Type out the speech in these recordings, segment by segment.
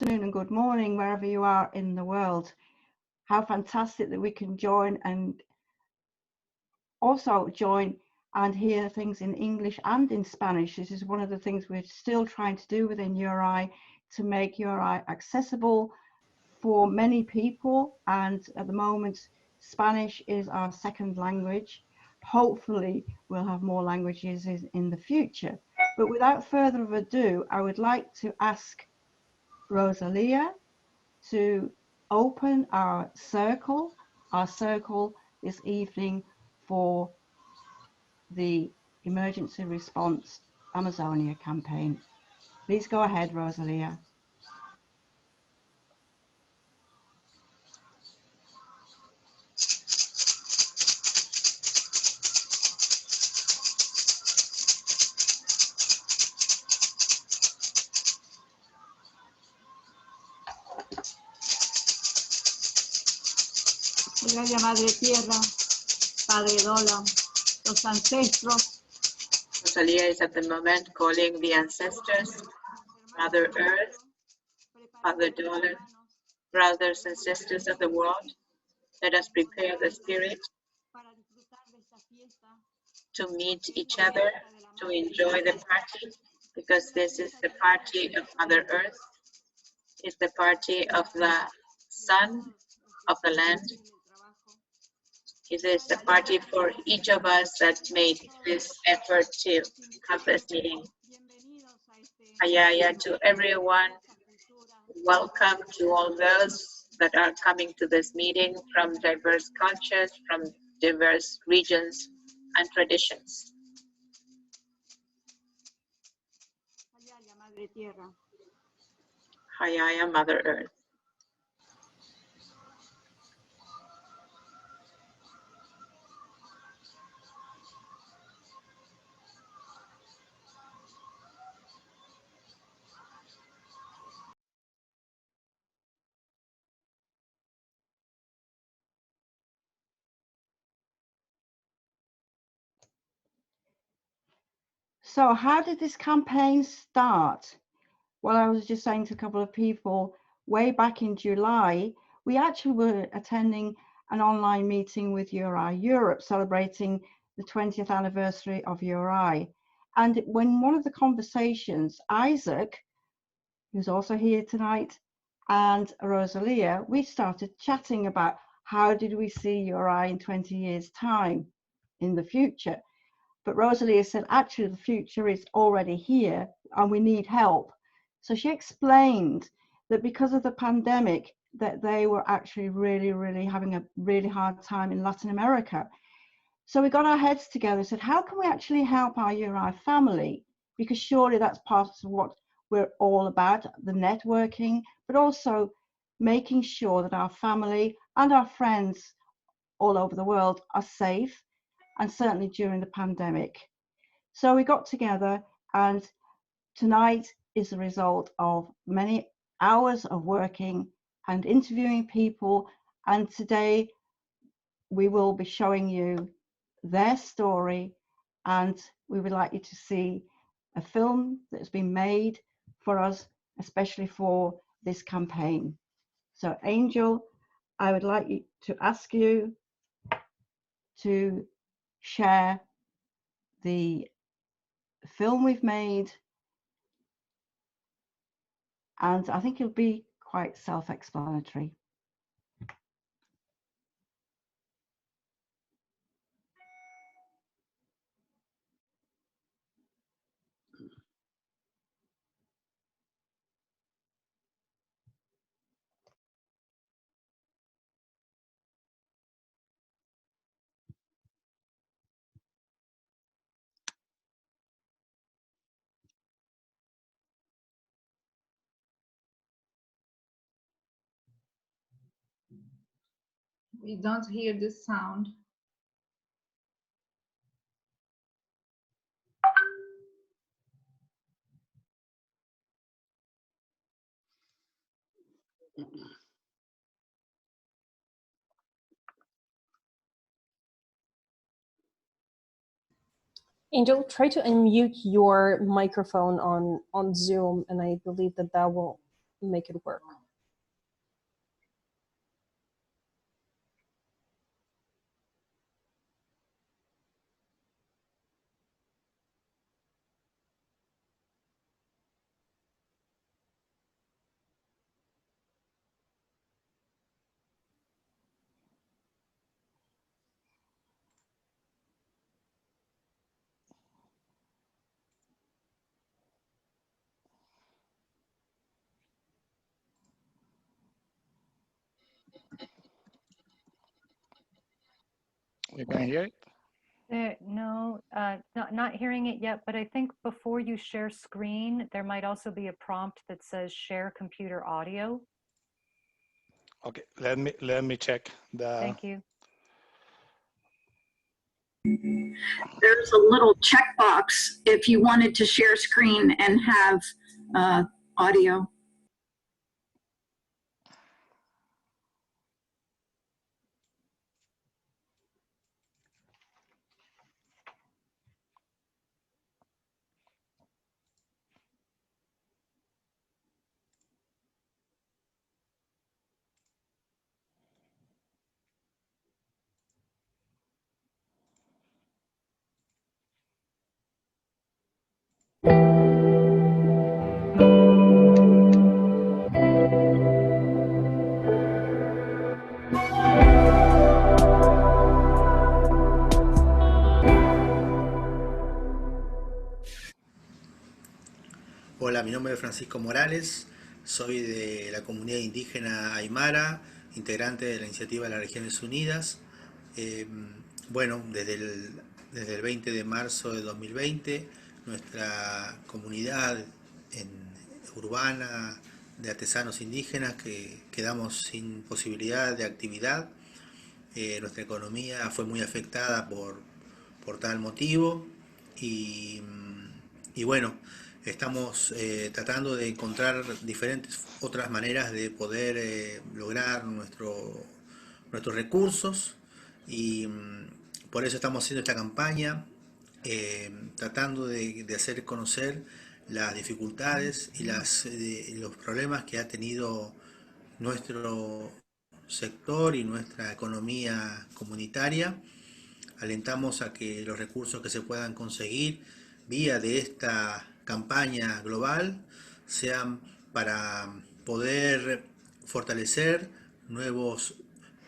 afternoon and good morning wherever you are in the world. How fantastic that we can join and also join and hear things in English and in Spanish. This is one of the things we're still trying to do within URI, to make URI accessible for many people, and at the moment Spanish is our second language. Hopefully we'll have more languages in the future, but without further ado, I would like to ask Rosalia to open our circle this evening for the Emergency Response Amazonia campaign. Please go ahead, Rosalia. Gloria Madre Tierra, Padre Dola, los ancestros. Rosalia is at the moment calling the ancestors, Mother Earth, Father Dollar, brothers and sisters of the world. Let us prepare the spirit to meet each other, to enjoy the party, because this is the party of Mother Earth. It's the party of the sun, of the land. It is the party for each of us that made this effort to have this meeting. Ayaya to everyone. Welcome to all those that are coming to this meeting from diverse cultures, from diverse regions and traditions. Hayaya, Mother Earth. So how did this campaign start? Well, I was just saying to a couple of people, way back in July, we actually were attending an online meeting with URI Europe, celebrating the 20th anniversary of URI. And when one of the conversations, Isaac, who's also here tonight, and Rosalia, we started chatting about how did we see URI in 20 years' time in the future. But Rosalia said, actually, the future is already here and we need help. So she explained that because of the pandemic, that they were actually really having a really hard time in Latin America. So we got our heads together and said, how can we actually help our URI family? Because surely that's part of what we're all about, the networking, but also making sure that our family and our friends all over the world are safe, and certainly during the pandemic. So we got together, and tonight is the result of many hours of working and interviewing people, and today we will be showing you their story, and we would like you to see a film that's been made for us, especially for this campaign. So Angel, I would like you to ask you to share the film we've made, and I think it'll be quite self-explanatory. We don't hear the sound. Angel, try to unmute your microphone on Zoom, and I believe that will make it work. We can hear it. No, not hearing it yet, but I think before you share screen, there might also be a prompt that says share computer audio. Okay, let me check the. Thank you. There's a little checkbox if you wanted to share screen and have audio. Hola, mi nombre es Francisco Morales, soy de la comunidad indígena Aymara, integrante de la iniciativa de las Regiones Unidas. Bueno, desde el 20 de marzo de 2020, nuestra comunidad urbana de artesanos indígenas que quedamos sin posibilidad de actividad. Nuestra economía fue muy afectada por tal motivo y bueno, estamos tratando de encontrar diferentes otras maneras de poder lograr nuestros recursos y por eso estamos haciendo esta campaña, tratando de hacer conocer las dificultades y los problemas que ha tenido nuestro sector y nuestra economía comunitaria. Alentamos a que los recursos que se puedan conseguir vía de esta campaña global sean para poder fortalecer nuevos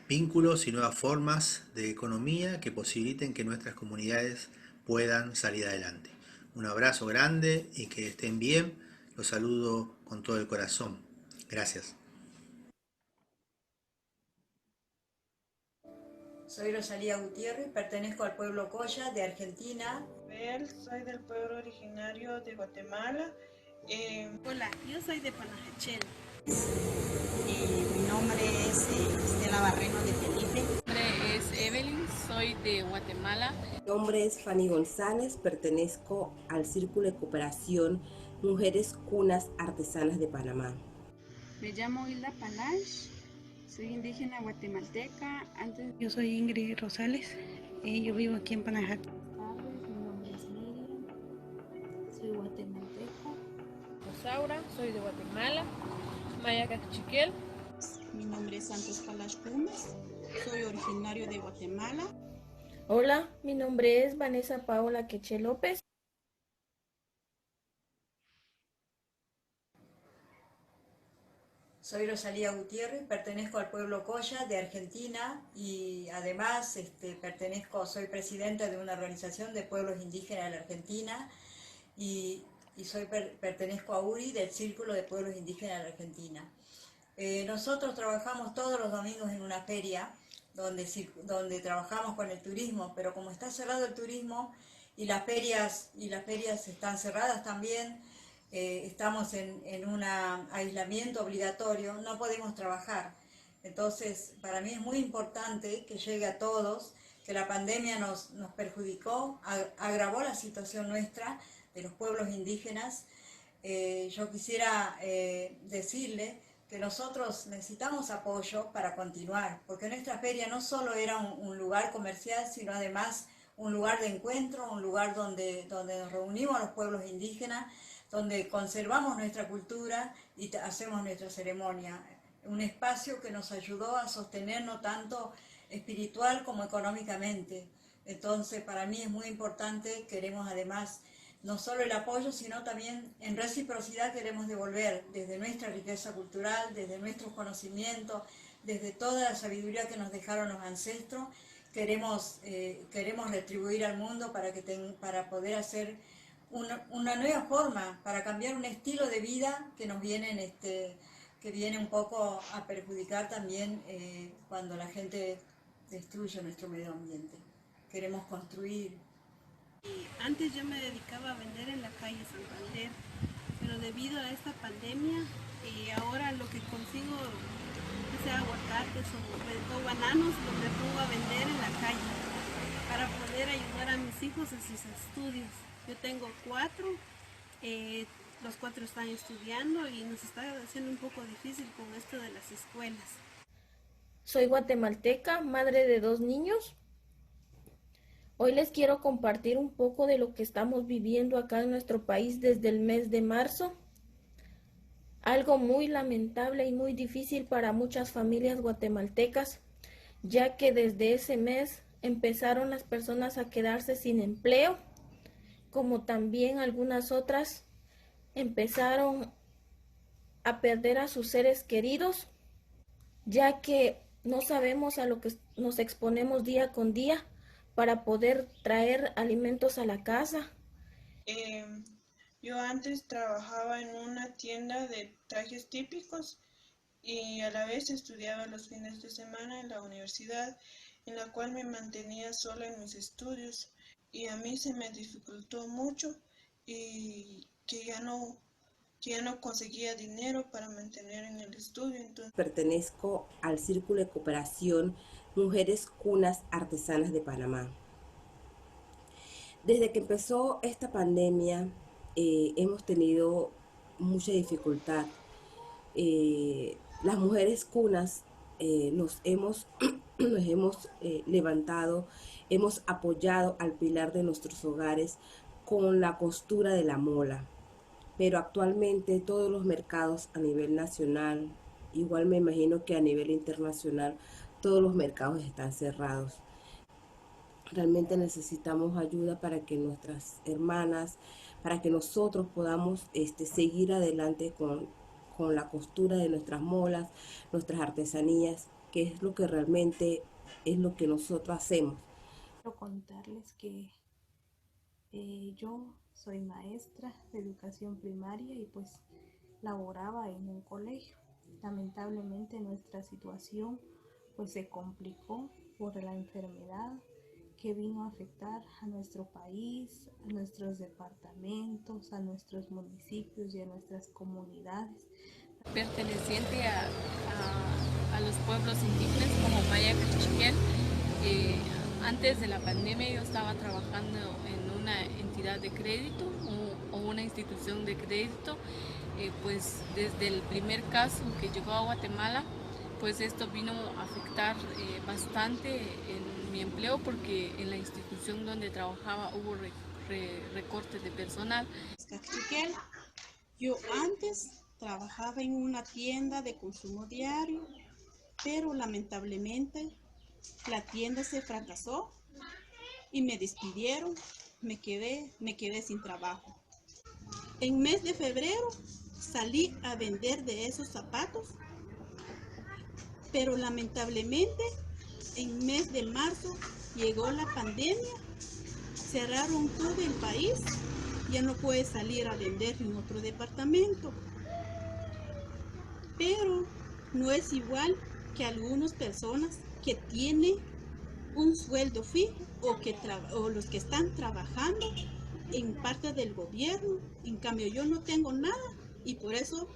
vínculos y nuevas formas de economía que posibiliten que nuestras comunidades puedan salir adelante. Un abrazo grande y que estén bien. Los saludo con todo el corazón. Gracias. Soy Rosalía Gutiérrez, pertenezco al pueblo Coya de Argentina. Soy del pueblo originario de Guatemala. Hola, yo soy de Panajachel. Mi nombre es Estela Barreno de Tenerife. Mi nombre es Evelyn, soy de Guatemala. Mi nombre es Fanny González, pertenezco al Círculo de Cooperación Mujeres Cunas Artesanas de Panamá. Me llamo Hilda Palash. Soy indígena guatemalteca. Yo soy Ingrid Rosales y yo vivo aquí en Panajá. Mi nombre es Miriam, soy guatemalteca. Rosaura, soy de Guatemala. Maya Cachiquel. Mi nombre es Santos Palash Pumas, soy originario de Guatemala. Hola, mi nombre es Vanessa Paola Queche López. Soy Rosalía Gutiérrez, pertenezco al pueblo Coya de Argentina y además soy presidenta de una organización de pueblos indígenas de la Argentina y pertenezco a URI del Círculo de Pueblos Indígenas de la Argentina. Nosotros trabajamos todos los domingos en una feria donde trabajamos con el turismo, pero como está cerrado el turismo y las ferias están cerradas también, estamos en un aislamiento obligatorio, no podemos trabajar. Entonces, para mí es muy importante que llegue a todos, que la pandemia nos perjudicó, agravó la situación nuestra de los pueblos indígenas. Yo quisiera decirle que nosotros necesitamos apoyo para continuar, porque nuestra feria no solo era un lugar comercial, sino además un lugar de encuentro, un lugar donde nos reunimos los pueblos indígenas, donde conservamos nuestra cultura y hacemos nuestra ceremonia. Un espacio que nos ayudó a sostenernos tanto espiritual como económicamente. Entonces, para mí es muy importante, queremos además no solo el apoyo, sino también en reciprocidad queremos devolver desde nuestra riqueza cultural, desde nuestros conocimientos, desde toda la sabiduría que nos dejaron los ancestros, queremos retribuir al mundo para poder hacer una nueva forma, para cambiar un estilo de vida que nos viene, que viene un poco a perjudicar también cuando la gente destruye nuestro medio ambiente. Queremos construir. Antes yo me dedicaba a vender en la calle Santander, pero debido a esta pandemia, ahora lo que consigo, sea aguacates o bananos, los me pongo a vender en la calle para poder ayudar a mis hijos en sus estudios. Yo tengo 4, los 4 están estudiando y nos está haciendo un poco difícil con esto de las escuelas. Soy guatemalteca, madre de 2 niños. Hoy les quiero compartir un poco de lo que estamos viviendo acá en nuestro país desde el mes de marzo. Algo muy lamentable y muy difícil para muchas familias guatemaltecas, ya que desde ese mes empezaron las personas a quedarse sin empleo, como también algunas otras empezaron a perder a sus seres queridos, ya que no sabemos a lo que nos exponemos día con día para poder traer alimentos a la casa. Yo antes trabajaba en una tienda de trajes típicos y a la vez estudiaba los fines de semana en la universidad, en la cual me mantenía sola en mis estudios, y a mí se me dificultó mucho y que ya no conseguía dinero para mantener en el estudio. Entonces, pertenezco al Círculo de Cooperación Mujeres Cunas Artesanas de Panamá. Desde que empezó esta pandemia hemos tenido mucha dificultad. Las mujeres cunas nos hemos levantado, hemos apoyado al pilar de nuestros hogares con la costura de la mola. Pero actualmente todos los mercados a nivel nacional, igual me imagino que a nivel internacional, todos los mercados están cerrados. Realmente necesitamos ayuda para que nuestras hermanas, para que nosotros podamos seguir adelante con la costura de nuestras molas, nuestras artesanías, que es lo que realmente es lo que nosotros hacemos. Quiero contarles que yo soy maestra de educación primaria y pues laboraba en un colegio. Lamentablemente nuestra situación pues se complicó por la enfermedad que vino a afectar a nuestro país, a nuestros departamentos, a nuestros municipios y a nuestras comunidades. Perteneciente a los pueblos indígenas como Maya Cachiquel. Antes de la pandemia yo estaba trabajando en una entidad de crédito o una institución de crédito, pues desde el primer caso que llegó a Guatemala, pues esto vino a afectar bastante en mi empleo porque en la institución donde trabajaba hubo recortes de personal. Yo antes trabajaba en una tienda de consumo diario, pero lamentablemente la tienda se fracasó y me despidieron, me quedé sin trabajo. En mes de febrero salí a vender de esos zapatos, pero lamentablemente en mes de marzo llegó la pandemia, cerraron todo el país, ya no puedes salir a vender en otro departamento. Pero no es igual que algunas personas que tienen un sueldo fijo o los que están trabajando en parte del gobierno. En cambio yo no tengo nada y por eso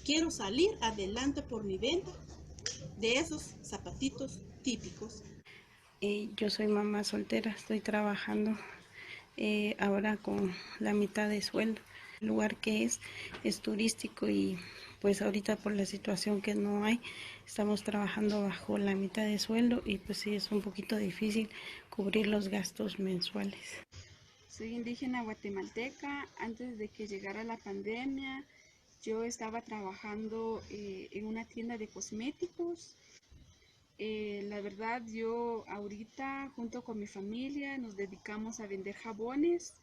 quiero salir adelante por mi venta de esos zapatitos típicos. Yo soy mamá soltera, estoy trabajando ahora con la mitad de sueldo. El lugar que es turístico y pues ahorita por la situación que no hay, estamos trabajando bajo la mitad de sueldo y pues sí es un poquito difícil cubrir los gastos mensuales. Soy indígena guatemalteca. Antes de que llegara la pandemia, yo estaba trabajando en una tienda de cosméticos. La verdad, yo ahorita junto con mi familia nos dedicamos a vender jabones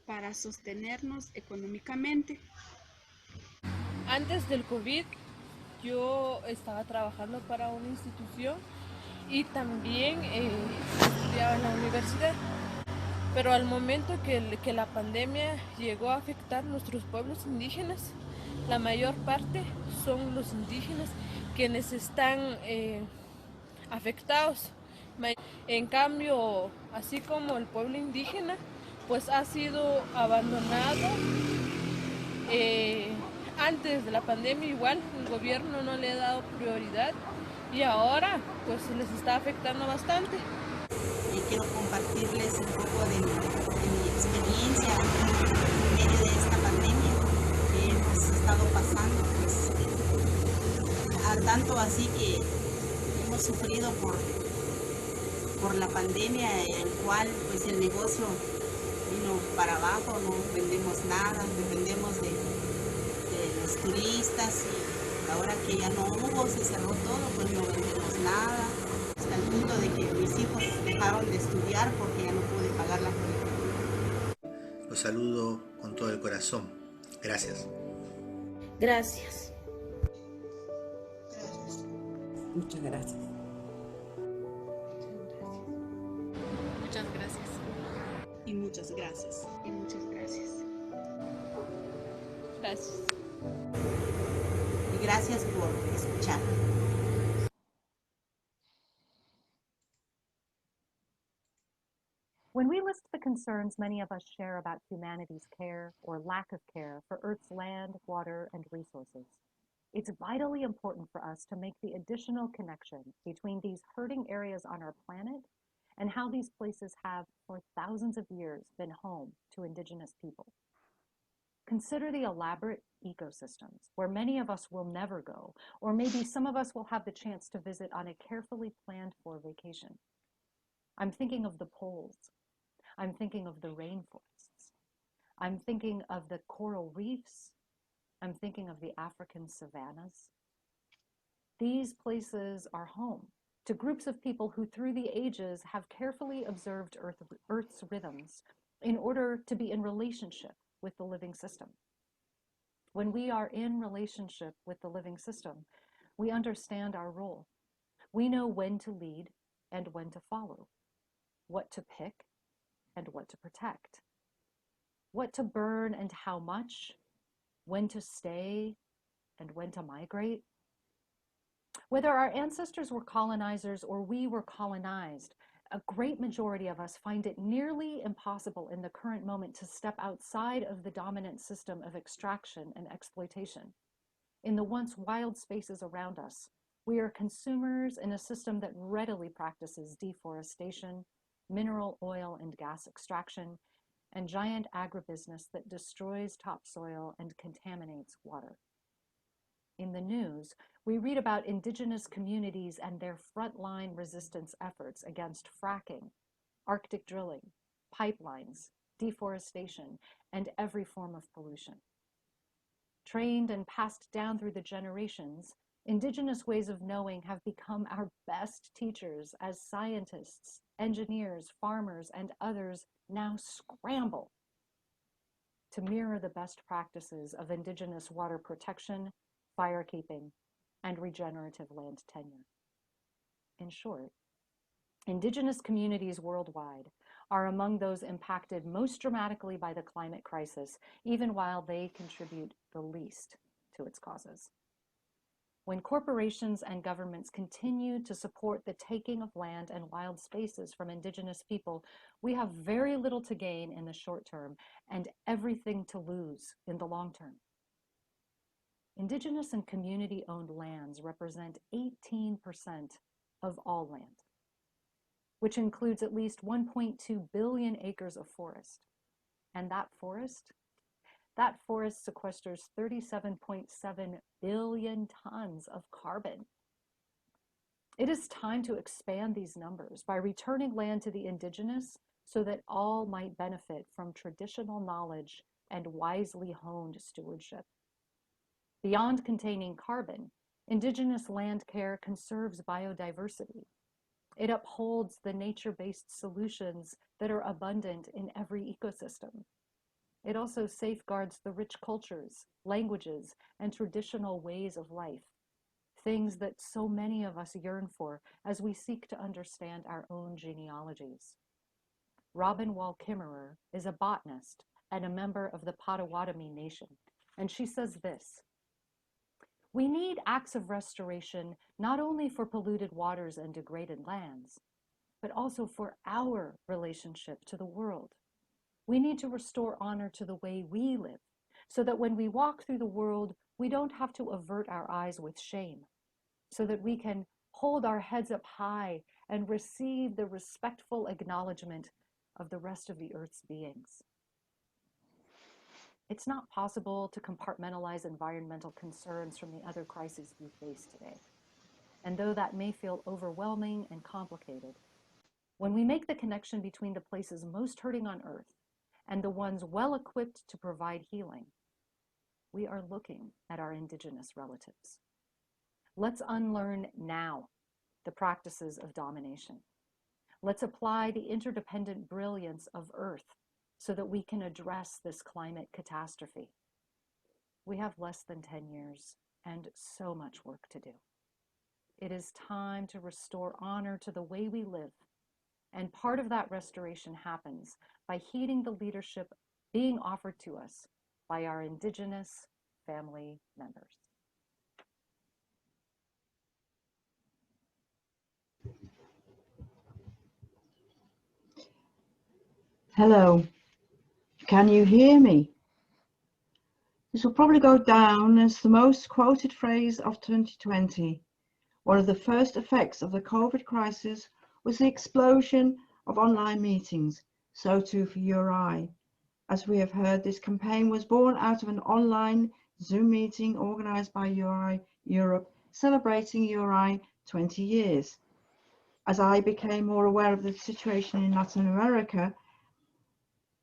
para sostenernos económicamente. Antes del COVID, yo estaba trabajando para una institución y también estudiaba en la universidad. Pero al momento que la pandemia llegó a afectar nuestros pueblos indígenas, la mayor parte son los indígenas quienes están afectados. En cambio, así como el pueblo indígena, pues ha sido abandonado. Antes de la pandemia igual el gobierno no le ha dado prioridad y ahora pues les está afectando bastante. Y quiero compartirles un poco de mi experiencia en medio de esta pandemia que hemos estado pasando, pues a tanto así que hemos sufrido por la pandemia, en el cual pues el negocio vino para abajo, no vendemos nada, dependemos de los turistas y ahora que ya no hubo, se cerró todo, pues no vendemos nada, hasta el punto de que mis hijos dejaron de estudiar porque ya no pude pagar la colegiatura. Los saludo con todo el corazón. Gracias. Gracias. Muchas gracias. Muchas gracias. Y muchas gracias. Y muchas gracias. Gracias. Y gracias por escuchar. When we list the concerns many of us share about humanity's care or lack of care for Earth's land, water, and resources, it's vitally important for us to make the additional connection between these hurting areas on our planet and how these places have, for thousands of years, been home to indigenous people. Consider the elaborate ecosystems where many of us will never go, or maybe some of us will have the chance to visit on a carefully planned for vacation. I'm thinking of the poles. I'm thinking of the rainforests. I'm thinking of the coral reefs. I'm thinking of the African savannas. These places are home to groups of people who through the ages have carefully observed Earth's rhythms in order to be in relationship with the living system. When we are in relationship with the living system, we understand our role. We know when to lead and when to follow, what to pick and what to protect, what to burn and how much, when to stay and when to migrate. Whether our ancestors were colonizers or we were colonized, a great majority of us find it nearly impossible in the current moment to step outside of the dominant system of extraction and exploitation. In the once wild spaces around us, we are consumers in a system that readily practices deforestation, mineral, oil, and gas extraction, and giant agribusiness that destroys topsoil and contaminates water. In the news, we read about indigenous communities and their frontline resistance efforts against fracking, Arctic drilling, pipelines, deforestation, and every form of pollution. Trained and passed down through the generations, indigenous ways of knowing have become our best teachers as scientists, engineers, farmers, and others now scramble to mirror the best practices of indigenous water protection, firekeeping, and regenerative land tenure. In short, indigenous communities worldwide are among those impacted most dramatically by the climate crisis, even while they contribute the least to its causes. When corporations and governments continue to support the taking of land and wild spaces from indigenous people, we have very little to gain in the short term and everything to lose in the long term. Indigenous and community-owned lands represent 18% of all land, which includes at least 1.2 billion acres of forest. And that forest sequesters 37.7 billion tons of carbon. It is time to expand these numbers by returning land to the indigenous so that all might benefit from traditional knowledge and wisely honed stewardship. Beyond containing carbon, indigenous land care conserves biodiversity. It upholds the nature-based solutions that are abundant in every ecosystem. It also safeguards the rich cultures, languages, and traditional ways of life, things that so many of us yearn for as we seek to understand our own genealogies. Robin Wall Kimmerer is a botanist and a member of the Potawatomi Nation, and she says this: "We need acts of restoration not only for polluted waters and degraded lands, but also for our relationship to the world. We need to restore honor to the way we live, so that when we walk through the world, we don't have to avert our eyes with shame, so that we can hold our heads up high and receive the respectful acknowledgement of the rest of the earth's beings." It's not possible to compartmentalize environmental concerns from the other crises we face today. And though that may feel overwhelming and complicated, when we make the connection between the places most hurting on earth and the ones well equipped to provide healing, we are looking at our indigenous relatives. Let's unlearn now the practices of domination. Let's apply the interdependent brilliance of Earth so that we can address this climate catastrophe. We have less than 10 years and so much work to do. It is time to restore honor to the way we live, and part of that restoration happens by heeding the leadership being offered to us by our indigenous family members. Hello, can you hear me? This will probably go down as the most quoted phrase of 2020. One of the first effects of the COVID crisis was the explosion of online meetings, so too for URI. As we have heard, this campaign was born out of an online Zoom meeting organized by URI Europe, celebrating URI 20 years. As I became more aware of the situation in Latin America,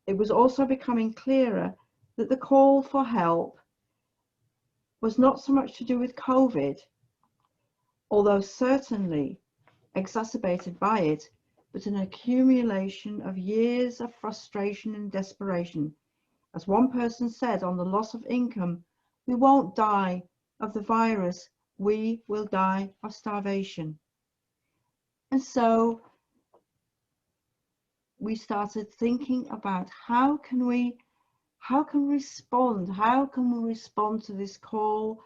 it was also becoming clearer that the call for help was not so much to do with COVID, although certainly exacerbated by it, but an accumulation of years of frustration and desperation. As one person said on the loss of income, we won't die of the virus, we will die of starvation. And so we started thinking about how can we respond to this call,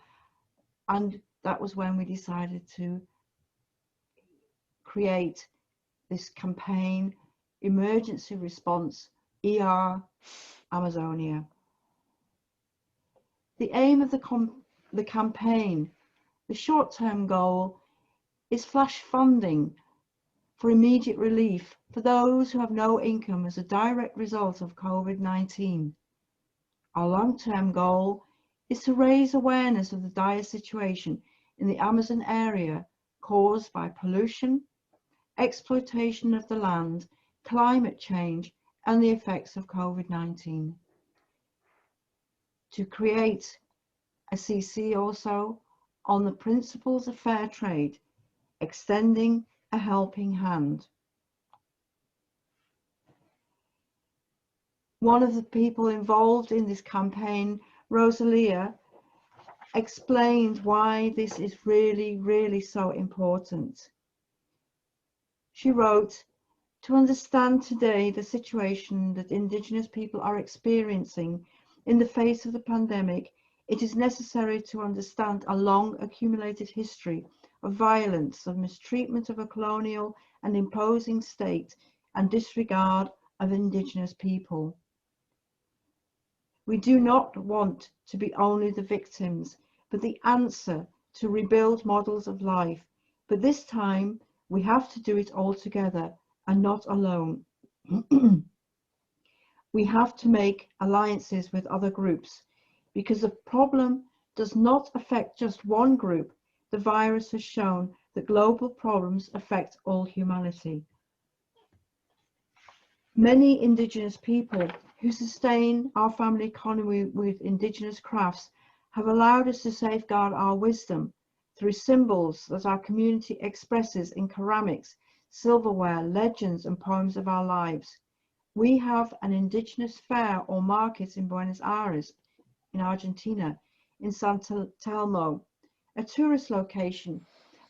and that was when we decided to create this campaign, Emergency Response ER Amazonia. The aim of the campaign, the short-term goal, is flash funding for immediate relief for those who have no income as a direct result of COVID-19. Our long-term goal is to raise awareness of the dire situation in the Amazon area caused by pollution, exploitation of the land, climate change, and the effects of COVID-19. To create a CC also on the principles of fair trade, extending a helping hand. One of the people involved in this campaign, Rosalia, explained why this is really so important. She wrote, "To understand today the situation that Indigenous people are experiencing in the face of the pandemic, it is necessary to understand a long accumulated history of violence, of mistreatment of a colonial and imposing state, and disregard of Indigenous people. We do not want to be only the victims, but the answer to rebuild models of life. But this time, we have to do it all together and not alone. We have to make alliances with other groups, because the problem does not affect just one group. The virus has shown that global problems affect all humanity." Many Indigenous people who sustain our family economy with Indigenous crafts have allowed us to safeguard our wisdom through symbols that our community expresses in ceramics, silverware, legends, and poems of our lives. We have an Indigenous fair or market in Buenos Aires, in Argentina, in San Telmo, a tourist location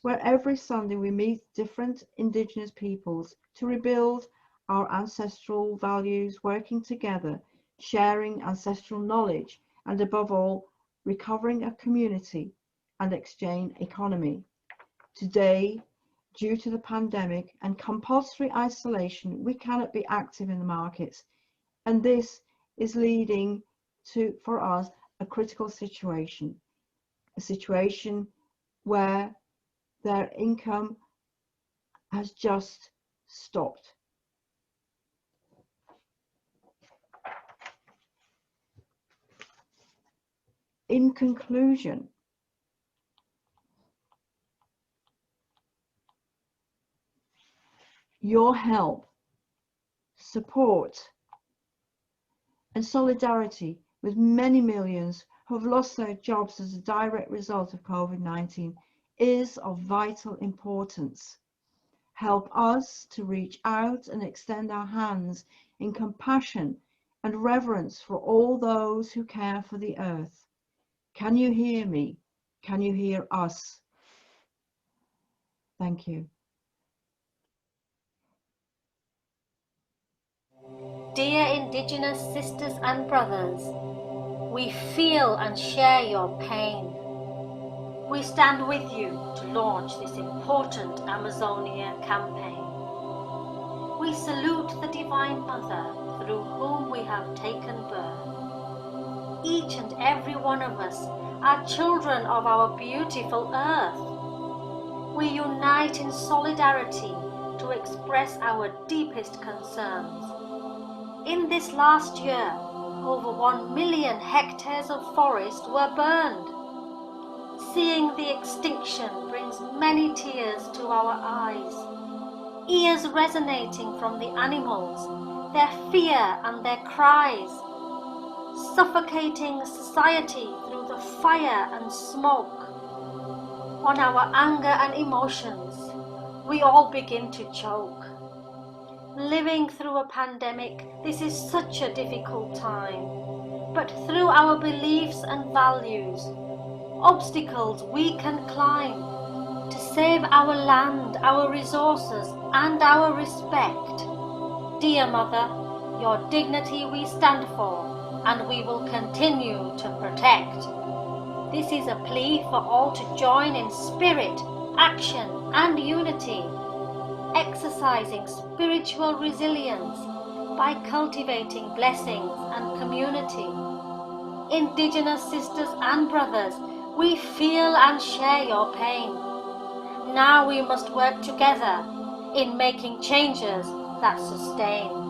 where every Sunday we meet different Indigenous peoples to rebuild our ancestral values, working together, sharing ancestral knowledge, and above all, recovering a community and exchange economy. Today, due to the pandemic and compulsory isolation, we cannot be active in the markets, and this is leading to, for us, a critical situation, a situation where their income has just stopped. In conclusion, your help, support, and solidarity with many millions who have lost their jobs as a direct result of COVID-19 is of vital importance. Help us to reach out and extend our hands in compassion and reverence for all those who care for the earth. Can you hear me? Can you hear us? Thank you. Dear Indigenous sisters and brothers, we feel and share your pain. We stand with you to launch this important Amazonia campaign. We salute the Divine Mother through whom we have taken birth. Each and every one of us are children of our beautiful earth. We unite in solidarity to express our deepest concerns. In this last year, over 1 million hectares of forest were burned. Seeing the extinction brings many tears to our eyes, ears resonating from the animals, their fear and their cries, suffocating society through the fire and smoke. On our anger and emotions, we all begin to choke. Living through a pandemic, this is such a difficult time, but through our beliefs and values, obstacles we can climb to save our land, our resources, and our respect. Dear Mother, your dignity we stand for, and we will continue to protect. This is a plea for all to join in spirit, action, and unity, exercising spiritual resilience by cultivating blessings and community. Indigenous sisters and brothers, we feel and share your pain. Now we must work together in making changes that sustain.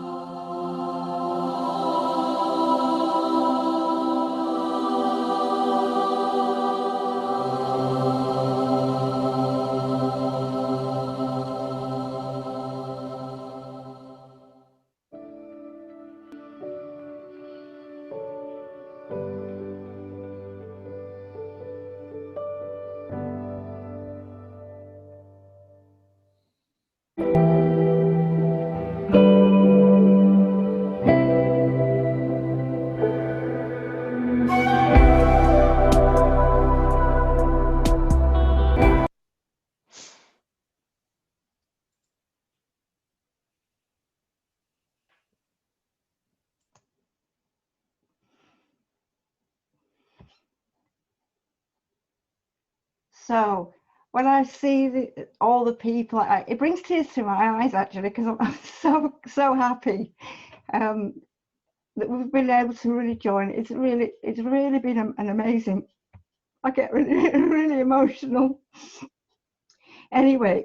So when I see all the people, it brings tears to my eyes actually, because I'm so happy that we've been able to really join. It's really been an amazing. I get really really emotional. Anyway,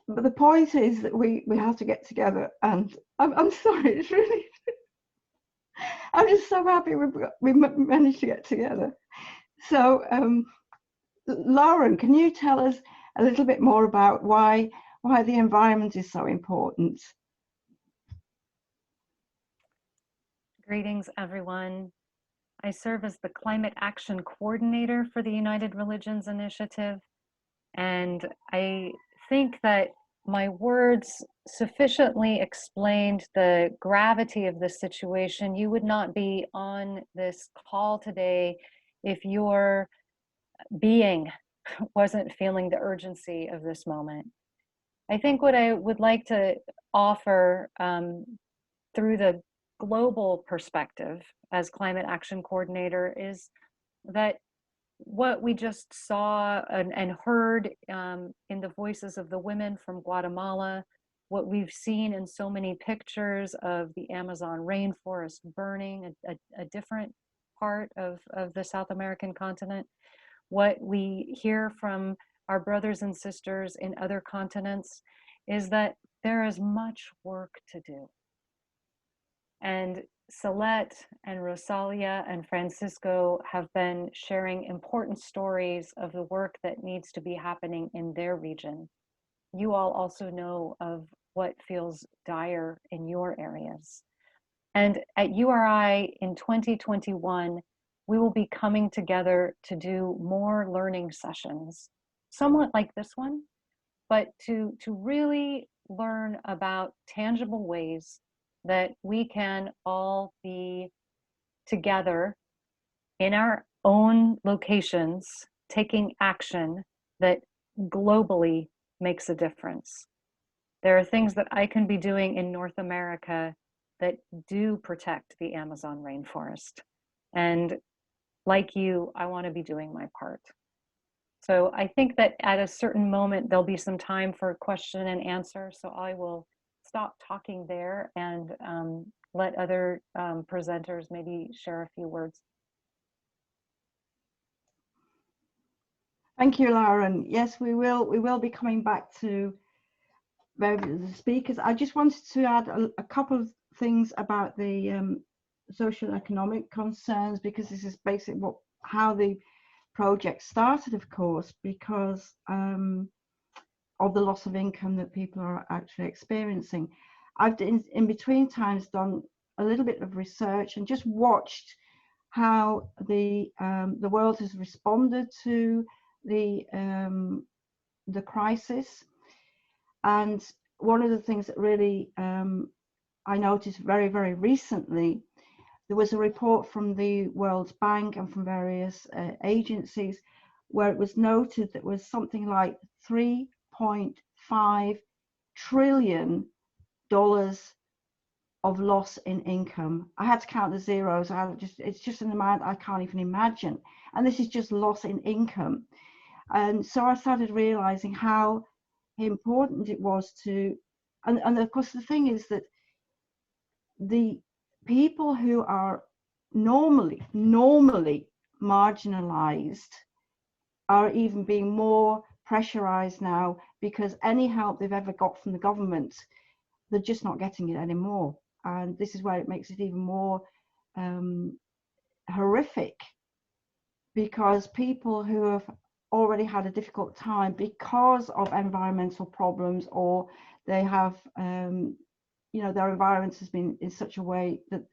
but the point is that we have to get together, and I'm sorry. It's really. I'm just so happy we managed to get together. So. Lauren, can you tell us a little bit more about why the environment is so important? Greetings, everyone. I serve as the Climate Action Coordinator for the United Religions Initiative, and I think that my words sufficiently explained the gravity of the situation. You would not be on this call today if your being wasn't feeling the urgency of this moment. I think what I would like to offer through the global perspective as Climate Action Coordinator is that what we just saw and heard in the voices of the women from Guatemala, what we've seen in so many pictures of the Amazon rainforest burning, a different part of the South American continent, what we hear from our brothers and sisters in other continents is that there is much work to do. And Celeste and Rosalia and Francisco have been sharing important stories of the work that needs to be happening in their region. You all also know of what feels dire in your areas. And at URI in 2021, we will be coming together to do more learning sessions, somewhat like this one, but to really learn about tangible ways that we can all be together in our own locations, taking action that globally makes a difference. There are things that I can be doing in North America that do protect the Amazon rainforest. And like you, I want to be doing my part. So I think that at a certain moment, there'll be some time for question and answer. So I will stop talking there and let other presenters maybe share a few words. Thank you, Lauren. Yes, we will be coming back to the speakers. I just wanted to add a couple of things about the social economic concerns, because this is basically how the project started, of course, because of the loss of income that people are actually experiencing. I've in between times done a little bit of research and just watched how the world has responded to the crisis. And one of the things that really I noticed very, very recently, there was a report from the World Bank and from various agencies where it was noted that was something like $3.5 trillion of loss in income. I had to count the zeros. It's just an amount I can't even imagine. And this is just loss in income. And so I started realizing how important it was to, and of course the thing is that the people who are normally marginalized are even being more pressurized now, because any help they've ever got from the government, they're just not getting it anymore. And this is where it makes it even more horrific, because people who have already had a difficult time because of environmental problems, or they have their environment has been in such a way that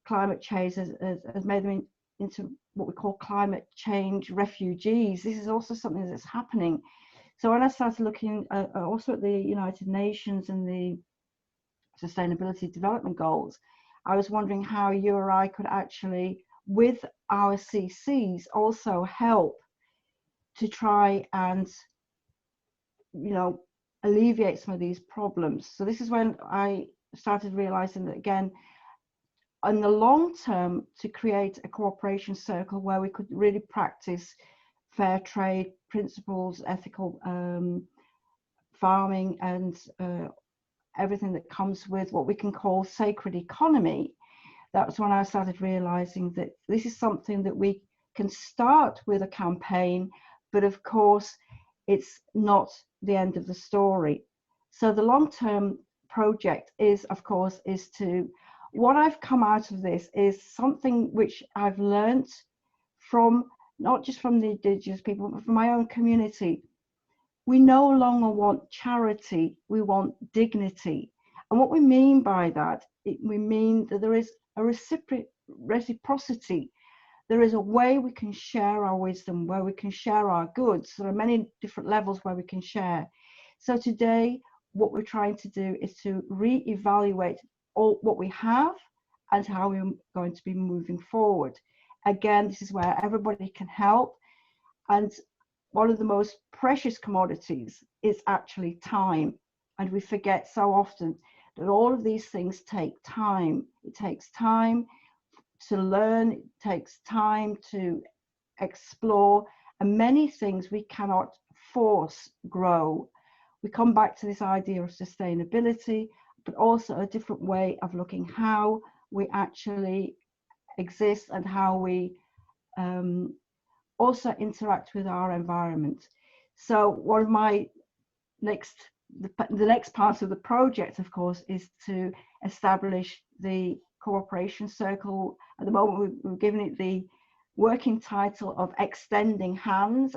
climate change has made them into what we call climate change refugees. This is also something that's happening. So when I started looking also at the United Nations and the Sustainability Development Goals, I was wondering how URI could actually, with our CCs, also help to try and alleviate some of these problems. So this is when I started realizing that, again, in the long term, to create a cooperation circle where we could really practice fair trade principles, ethical farming, and everything that comes with what we can call sacred economy. That's when I started realizing that this is something that we can start with a campaign, but of course it's not the end of the story. So the long-term project is, of course, what I've come out of this is something which I've learned from, not just from the indigenous people, but from my own community. We no longer want charity, we want dignity. And what we mean by that, we mean that there is a reciprocity. There is a way we can share our wisdom, where we can share our goods. There are many different levels where we can share. So today, what we're trying to do is to re-evaluate all what we have and how we're going to be moving forward. Again, this is where everybody can help. And one of the most precious commodities is actually time. And we forget so often that all of these things take time. It takes time to learn, it takes time to explore, and many things we cannot force grow. We come back to this idea of sustainability, but also a different way of looking how we actually exist and how we also interact with our environment. So one of my the next part of the project, of course, is to establish the cooperation circle. At the moment, we've given it the working title of Extending Hands,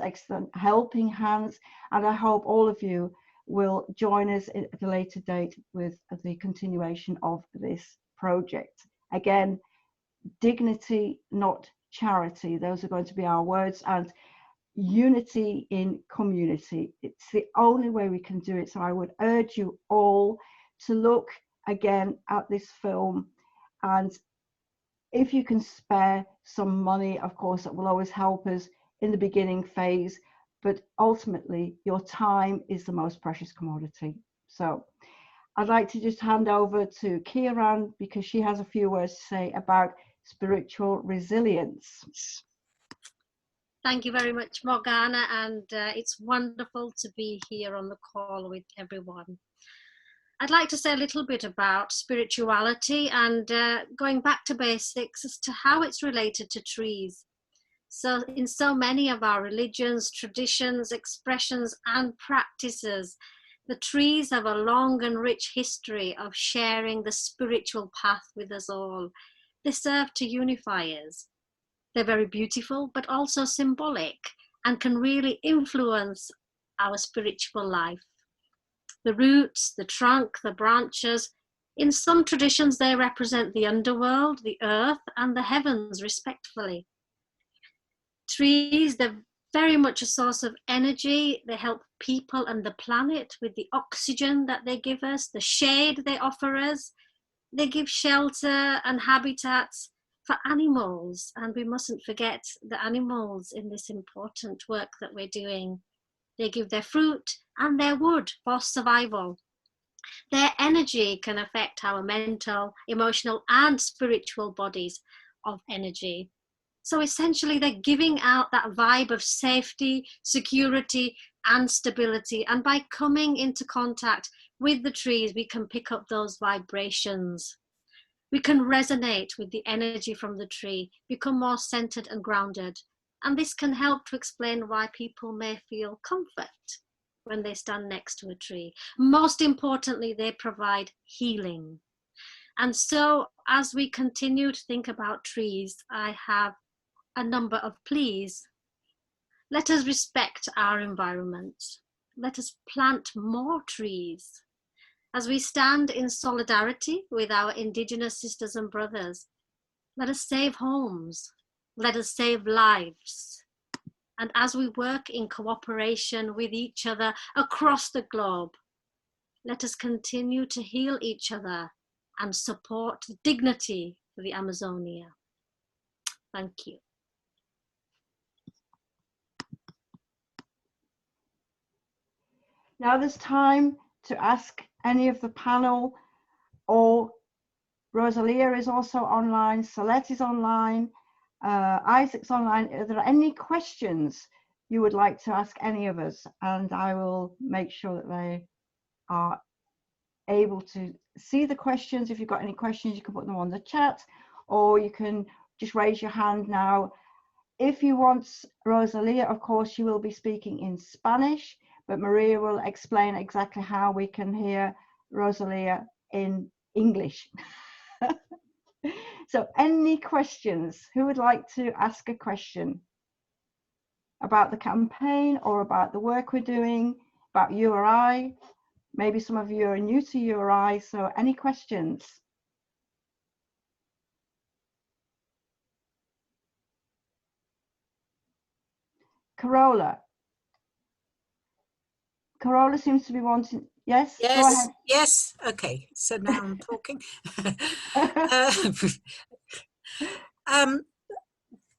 Helping Hands, and I hope all of you will join us at a later date with the continuation of this project. Again, dignity, not charity. Those are going to be our words, and unity in community. It's the only way we can do it. So I would urge you all to look again at this film, and if you can spare some money, of course, that will always help us in the beginning phase, but ultimately your time is the most precious commodity. So I'd like to just hand over to Kieran, because she has a few words to say about spiritual resilience. Thank you very much, Morgana, and it's wonderful to be here on the call with everyone. I'd like to say a little bit about spirituality and going back to basics as to how it's related to trees. So in so many of our religions, traditions, expressions, and practices, the trees have a long and rich history of sharing the spiritual path with us all. They serve to unify us. They're very beautiful, but also symbolic, and can really influence our spiritual life. The roots, the trunk, the branches, in some traditions they represent the underworld, the earth, and the heavens respectively. Trees, they're very much a source of energy. They help people and the planet with the oxygen that they give us, the shade they offer us. They give shelter and habitats for animals, and we mustn't forget the animals in this important work that we're doing. They give their fruit and their wood for survival. Their energy can affect our mental, emotional, and spiritual bodies of energy. So essentially, they're giving out that vibe of safety, security, and stability. And by coming into contact with the trees, we can pick up those vibrations. We can resonate with the energy from the tree, become more centered and grounded. And this can help to explain why people may feel comfort when they stand next to a tree. Most importantly, they provide healing. And so as we continue to think about trees, I have a number of pleas. Let us respect our environment. Let us plant more trees. As we stand in solidarity with our Indigenous sisters and brothers, let us save homes, let us save lives. And as we work in cooperation with each other across the globe, let us continue to heal each other and support dignity for the Amazonia. Thank you. Now there's time to ask any of the panel, or Rosalia is also online, Celeste is online, Isaac's online. Are there any questions you would like to ask any of us? And I will make sure that they are able to see the questions. If you've got any questions, you can put them on the chat, or you can just raise your hand now. If you want Rosalia, of course, you will be speaking in Spanish, but Maria will explain exactly how we can hear Rosalia in English. So any questions? Who would like to ask a question about the campaign or about the work we're doing, about URI? Maybe some of you are new to URI, so any questions? Carola. Carola seems to be wanting, yes, go Yes, ahead. yes. Okay, so now I'm talking. um,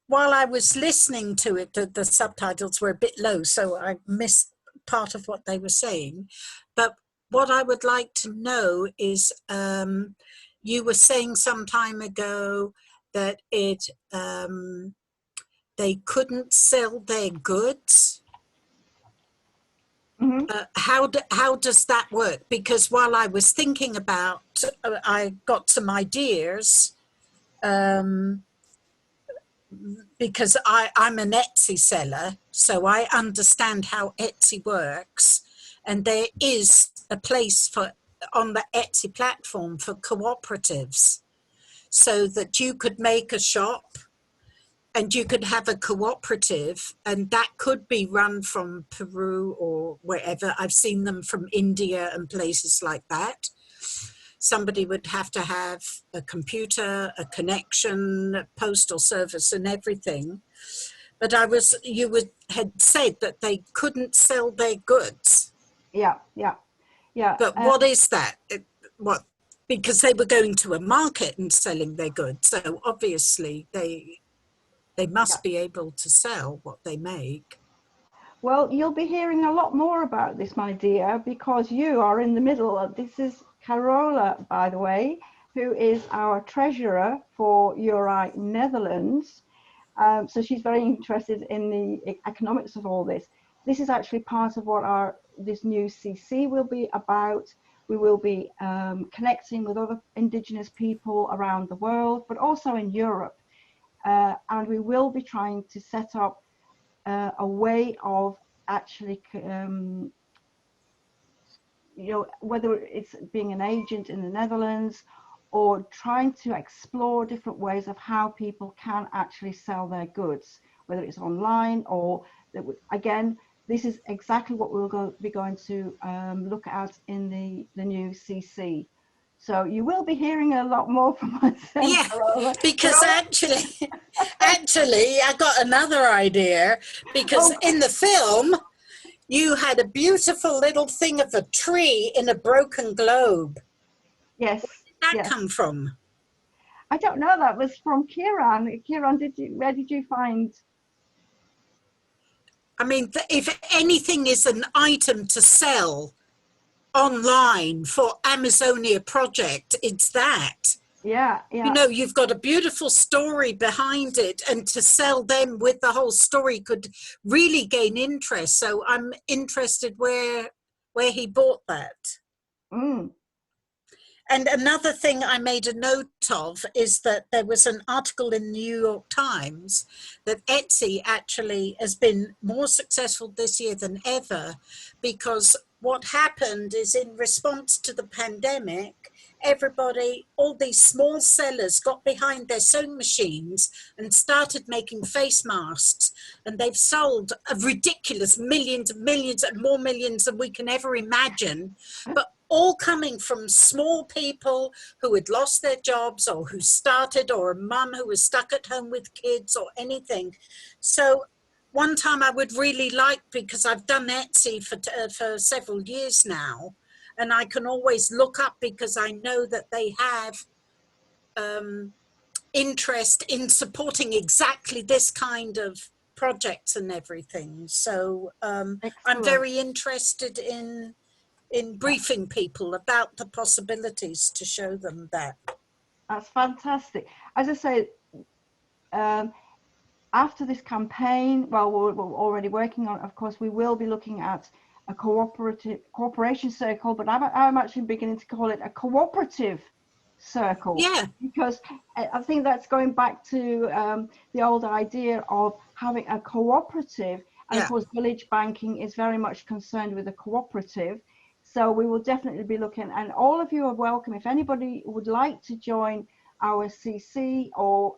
while I was listening to it, the subtitles were a bit low, so I missed part of what they were saying. But what I would like to know is, you were saying some time ago that they couldn't sell their goods. How does that work? Because while I was thinking about, I got some ideas, because I'm an Etsy seller, so I understand how Etsy works, and there is a place for on the Etsy platform for cooperatives, so that you could make a shop and you could have a cooperative, and that could be run from Peru or wherever. I've seen them from India and places like that. Somebody would have to have a computer, a connection, postal service and everything. But you had said that they couldn't sell their goods. Yeah. But what is that? What? Because they were going to a market and selling their goods. So obviously they must be able to sell what they make. Well, you'll be hearing a lot more about this, my dear, because you are in the middle of, this is Carola, by the way, who is our treasurer for URI Netherlands. So she's very interested in the economics of all this. This is actually part of what this new CC will be about. We will be connecting with other indigenous people around the world, but also in Europe. And we will be trying to set up a way of actually, whether it's being an agent in the Netherlands or trying to explore different ways of how people can actually sell their goods, whether it's online or, again, this is exactly what we'll be going to look at in the new CC. So you will be hearing a lot more from myself. Yeah, Carola. because actually, I got another idea, because in the film, you had a beautiful little thing of a tree in a broken globe. Yes. Where did that come from? I don't know. That was from Kieran. Kieran, where did you find? I mean, if anything is an item to sell online for Amazonia Project, it's that. Yeah. You've got a beautiful story behind it, and to sell them with the whole story could really gain interest. So I'm interested where he bought that. And another thing I made a note of is that there was an article in the New York Times that Etsy actually has been more successful this year than ever, because what happened is, in response to the pandemic, all these small sellers got behind their sewing machines and started making face masks, and they've sold a ridiculous millions and millions and more millions than we can ever imagine, but all coming from small people who had lost their jobs, or who started, or a mum who was stuck at home with kids or anything. So one time I would really like, because I've done Etsy for several years now, and I can always look up, because I know that they have interest in supporting exactly this kind of projects and everything. So I'm very interested in briefing people about the possibilities, to show them that. That's fantastic. As I say, after this campaign, well, we're already working on, of course, we will be looking at a cooperation circle, but I'm actually beginning to call it a cooperative circle. Yeah. Because I think that's going back to the old idea of having a cooperative. And of course, village banking is very much concerned with a cooperative. So we will definitely be looking, and all of you are welcome. If anybody would like to join our CC or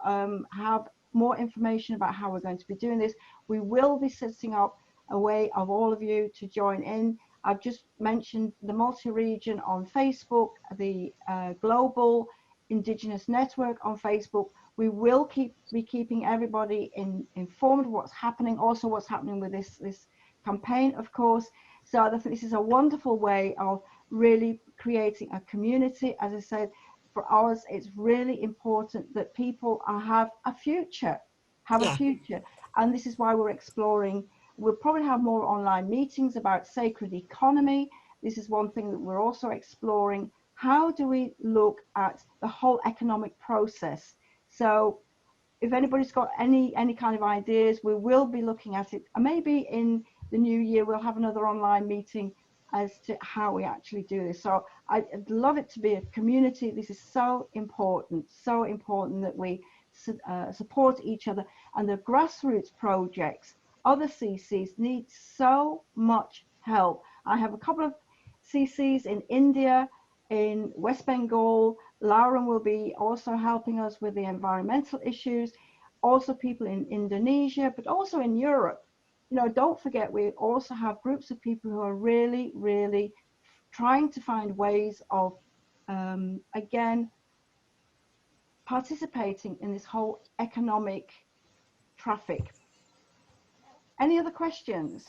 have more information about how we're going to be doing this, we will be setting up a way of all of you to join in. I've just mentioned the multi-region on Facebook, the Global Indigenous Network on Facebook. We will be keeping everybody informed of what's happening, also what's happening with this campaign, of course. So I think this is a wonderful way of really creating a community. As I said, for us, it's really important that people have a future, and this is why we're exploring. We'll probably have more online meetings about sacred economy. This is one thing that we're also exploring. How do we look at the whole economic process? So if anybody's got any kind of ideas, we will be looking at it. And maybe in the new year, we'll have another online meeting as to how we actually do this. So I'd love it to be a community. This is so important that we support each other. And the grassroots projects, other CCs need so much help. I have a couple of CCs in India, in West Bengal. Lauren will be also helping us with the environmental issues. Also people in Indonesia, but also in Europe. You know, don't forget, we also have groups of people who are really, really trying to find ways of, again, participating in this whole economic traffic. Any other questions?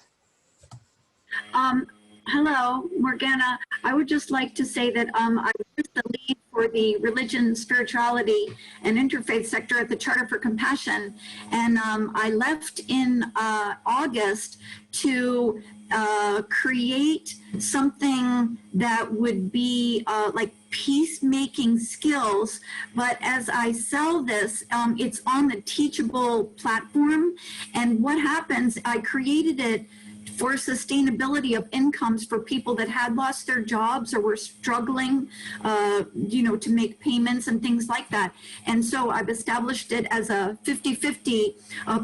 Hello, Morgana. I would just like to say that I was the lead for the religion, spirituality, and interfaith sector at the Charter for Compassion. And I left in August to create something that would be like peacemaking skills. But as I sell this, it's on the Teachable platform. And what happens, I created it for sustainability of incomes for people that had lost their jobs or were struggling, you know, to make payments and things like that. And so I've established it as a 50-50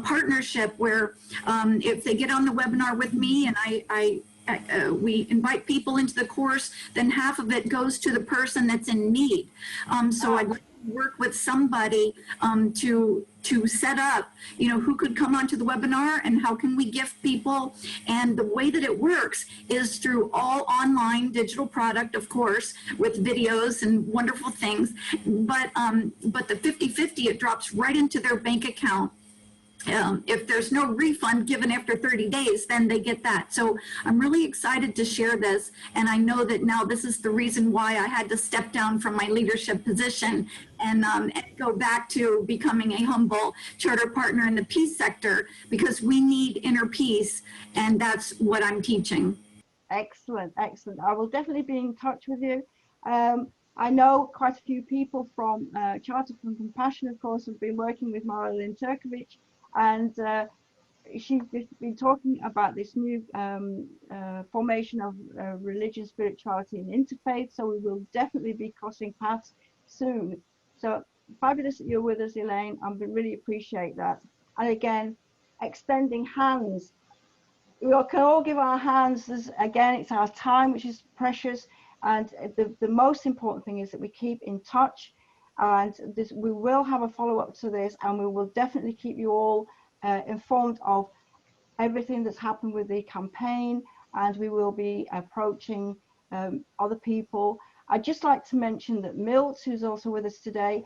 partnership where if they get on the webinar with me and we invite people into the course, then half of it goes to the person that's in need. So I'd like to work with somebody to set up, you know, who could come onto the webinar and how can we gift people. And the way that it works is through all online digital product, of course, with videos and wonderful things. But the 50-50, it drops right into their bank account. If there's no refund given after 30 days, then they get that. So I'm really excited to share this. And I know that now this is the reason why I had to step down from my leadership position and go back to becoming a humble charter partner in the peace sector, because we need inner peace. And that's what I'm teaching. Excellent, excellent. I will definitely be in touch with you. I know quite a few people from Charter for Compassion, of course, have been working with Marilyn Turkovich, and she's been talking about this new formation of religion, spirituality, and interfaith. So we will definitely be crossing paths soon. So fabulous that you're with us, Elaine. I really appreciate that. And again, extending hands. We can all give our hands. Again, it's our time, which is precious. And the most important thing is that we keep in touch. And we will have a follow-up to this, and we will definitely keep you all informed of everything that's happened with the campaign, and we will be approaching other people. I'd just like to mention that Milt, who's also with us today,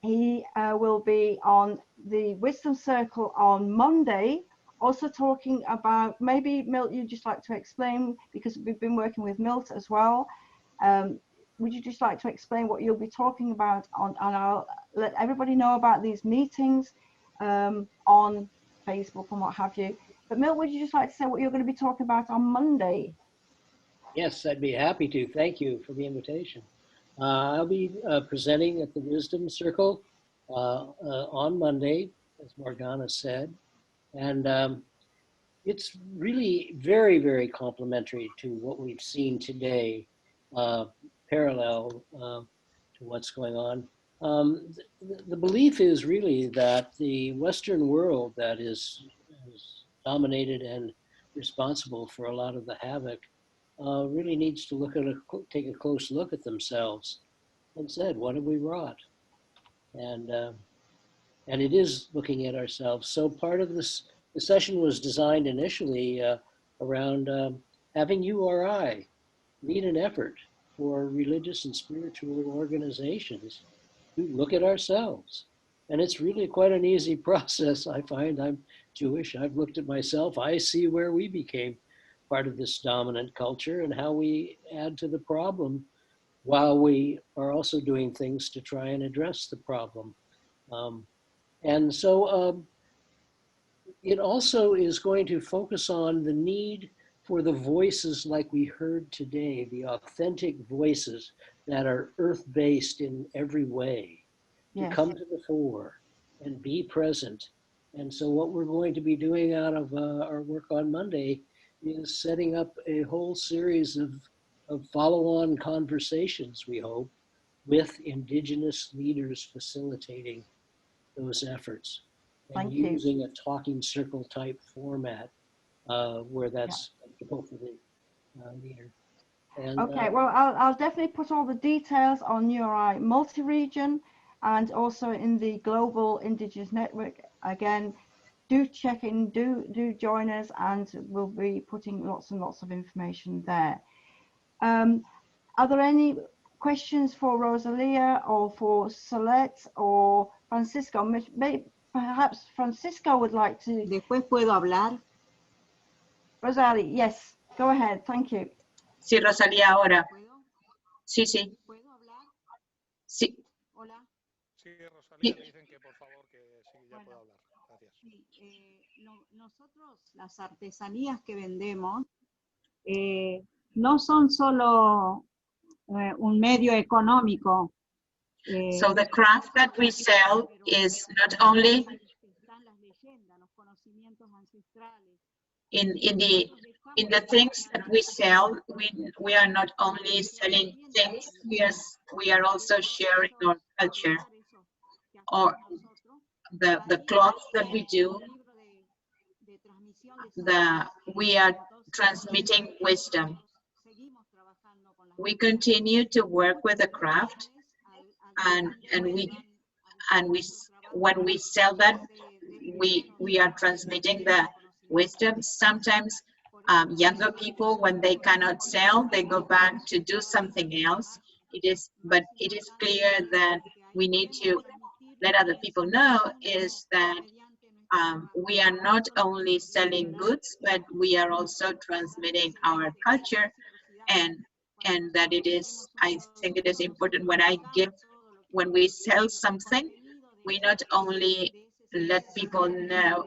he will be on the Wisdom Circle on Monday, also talking about, maybe Milt, you'd just like to explain, because we've been working with Milt as well. Would you just like to explain what you'll be talking about and I'll let everybody know about these meetings on Facebook and what have you. But Milt, would you just like to say what you're going to be talking about on Monday? Yes, I'd be happy to. Thank you for the invitation. I'll be presenting at the Wisdom Circle on Monday, as Morgana said. And it's really very, very complementary to what we've seen today, parallel to what's going on. The belief is really that the Western world that is dominated and responsible for a lot of the havoc really needs to take a close look at themselves and said, what have we wrought? And it is looking at ourselves. So part of this, the session was designed initially around having you or I lead an effort for religious and spiritual organizations to look at ourselves And it's really quite an easy process. I find I'm Jewish. I've looked at myself. I see where we became part of this dominant culture and how we add to the problem while we are also doing things to try and address the problem. And so it also is going to focus on the need for the voices like we heard today, the authentic voices that are earth-based in every way, to come to the fore and be present. And so what we're going to be doing out of our work on Monday is setting up a whole series of follow-on conversations, we hope, with Indigenous leaders facilitating those efforts and using a talking circle type format where that's applicable for the leader. And, okay, well, I'll definitely put all the details on URI multi-region and also in the Global Indigenous Network. Again, do check in, do join us, and we'll be putting lots and lots of information there. Are there any questions for Rosalia or for Solette or Francisco? Perhaps Francisco would like to. Después puedo hablar. Rosalia, yes, go ahead. Thank you. Sí, Rosalía, ahora. Sí, sí. ¿Puedo hablar? Sí. Hola. Sí, Rosalía, le dicen que por favor que sí, ya puedo hablar. Gracias. Sí, nosotros las artesanías que vendemos no son solo un medio económico. So the craft that we sell is not only in the things that we sell. We are not only selling things. We are also sharing our culture, or the cloths that we do. We are transmitting wisdom. We continue to work with the craft, and when we sell that, we are transmitting the wisdom. Sometimes younger people, when they cannot sell, they go back to do something else. But it is clear that we need to let other people know is that we are not only selling goods, but we are also transmitting our culture, and that it is, I think it is important when we sell something, we not only let people know,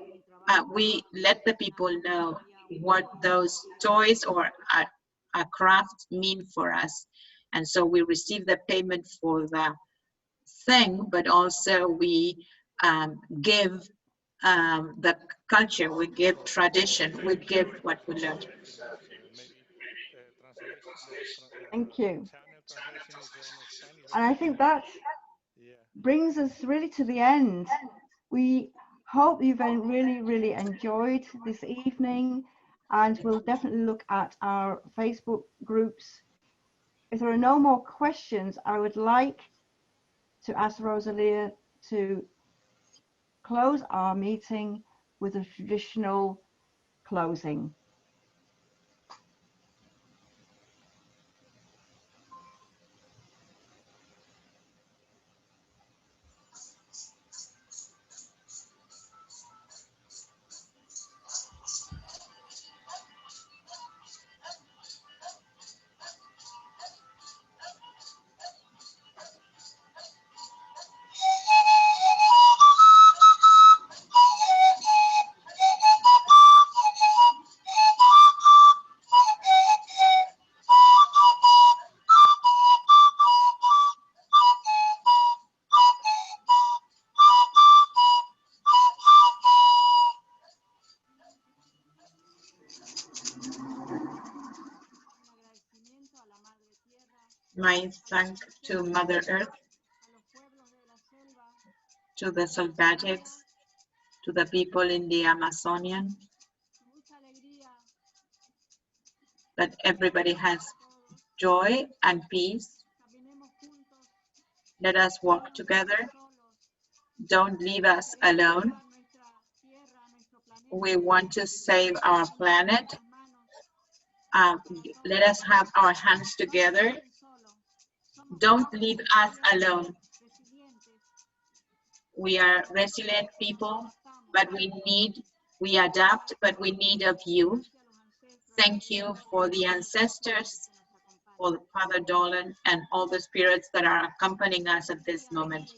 we let the people know what those toys or a craft mean for us. And so we receive the payment for the thing, but also we give the culture, we give tradition, we give what we learned. Thank you. And I think that brings us really to the end. We hope you've really enjoyed this evening, and we'll definitely look at our Facebook groups. If there are no more questions, I would like to ask Rosalia to close our meeting with a traditional closing. My thanks to Mother Earth, to the Salvatics, to the people in the Amazonian, that everybody has joy and peace. Let us walk together. Don't leave us alone. We want to save our planet. Let us have our hands together. Don't leave us alone. We are resilient people, but we adapt, but we need of you. Thank you for the ancestors, for Father Dolan, and all the spirits that are accompanying us at this moment.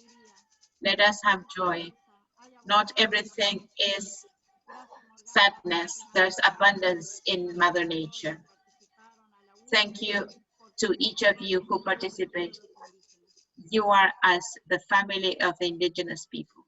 Let us have joy. Not everything is sadness. There's abundance in Mother Nature. Thank you to each of you who participate. You are as the family of the indigenous people.